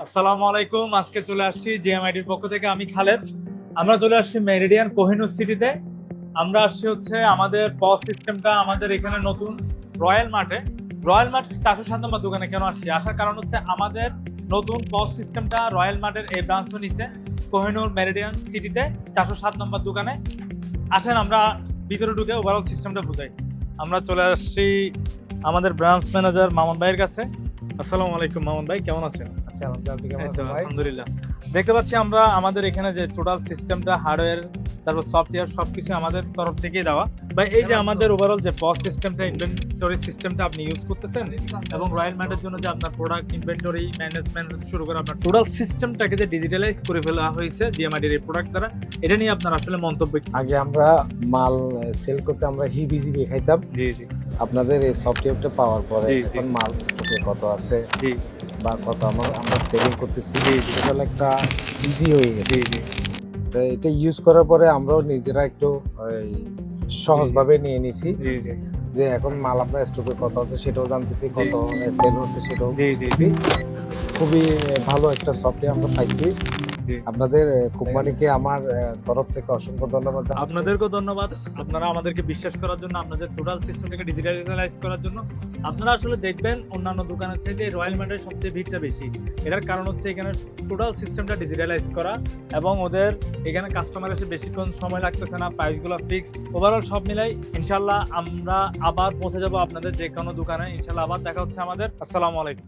আসসালামু আলাইকুম। আজকে চলে আসছি জিএমআইডির পক্ষ থেকে, আমি খালেদ। আমরা চলে আসছি মেরিডিয়ান কোহিনুর সিটিতে। আমরা আসছি হচ্ছে আমাদের পজ সিস্টেমটা আমাদের এখানে নতুন রয়্যাল মার্টে। রয়্যাল মার্ট 407 নম্বর দোকানে কেন আসছি, আসার কারণ হচ্ছে আমাদের নতুন পজ সিস্টেমটা রয়্যাল মার্টের এই ব্রাঞ্চও নিচে কোহিনুর মেরিডিয়ান সিটিতে 407 নম্বর দোকানে। আসেন আমরা ভিতরে ঢুকে ওভারঅল সিস্টেমটা বুঝাই। আমরা চলে আসছি আমাদের ব্রাঞ্চ ম্যানেজার মামুন ভাইয়ের কাছে। আসসালামু আলাইকুম মামুন ভাই, কেমন আছেন? আচ্ছা, আপনি কেমন এই তো আছেন ভাই? আলহামদুলিল্লাহ। দেখতে পাচ্ছি আমরা আমাদের এখানে যে টোটাল সিস্টেমটা হার্ডওয়্যার তারপর সফটওয়্যার সবকিছু আমাদের তরফ থেকেই দেওয়া। ভাই এই যে আমাদের ওভারঅল যে পজ সিস্টেমটা ইনভেন্টরি সিস্টেমটা আপনি ইউজ করতেছেন এবং রয়্যাল ম্যাটের জন্য যে আপনার প্রোডাক্ট ইনভেন্টরি ম্যানেজমেন্ট শুরু করে আপনার টোটাল সিস্টেমটাকে যে ডিজিটালাইজ করে ফেলা হয়েছে জিএমআইডির এই প্রোডাক্ট দ্বারা, এটা নিয়ে আপনার আসলে মন্তব্য কি? আগে আমরা মাল সেল করতে আমরা হিবিজিবি খাইতাম। জি জি আপনাদের এই সফটওয়্যারটা পাওয়ার পরে জি, জি। এখন মাল স্টকে কত আছে জি বা কত আমরা সেলিং করতেছি, জি, জি। এটা একটা ইজি হয়ে গেছে। জি জি তো এটা ইউজ করার পরে আমরাও নিজেরা একটু ওই সহজভাবে নিয়ে নিছি জি জি যে এখন মাল আপনার স্টকে কত আছে সেটাও জানতেছি, কত সেল হচ্ছে সেটাও জি, জি, বুঝতেছি। খুবই ভালো একটা সফটওয়্যার আমরা পাইছি। জি। আপনাদের কোম্পানিকে আমার তরফ থেকে অসংখ্য ধন্যবাদ জানাচ্ছি। আপনাদেরকেও ধন্যবাদ, আপনারা আমাদেরকে বিশ্বাস করার জন্য, আপনাদের টোটাল সিস্টেমটাকে ডিজিটালাইজ করার জন্য। আপনারা আসলে দেখবেন অন্যান্য দোকানের চাইতে রয়্যাল ম্যাটের সবচেয়ে ভিড়টা বেশি। এটার কারণ হচ্ছে এখানে টোটাল সিস্টেমটা ডিজিটালাইজ করা এবং ওদের এখানে কাস্টমার এসে বেশিক্ষণ সময় লাগতেছে না, প্রাইসগুলো ফিক্সড। ওভারঅল সব মিলাই ইনশাল্লাহ আমরা আবার পৌঁছে যাবো আপনাদের যে কোনো দোকানে। ইনশাল্লাহ আবার দেখা হচ্ছে আমাদের। আসসালামু আলাইকুম।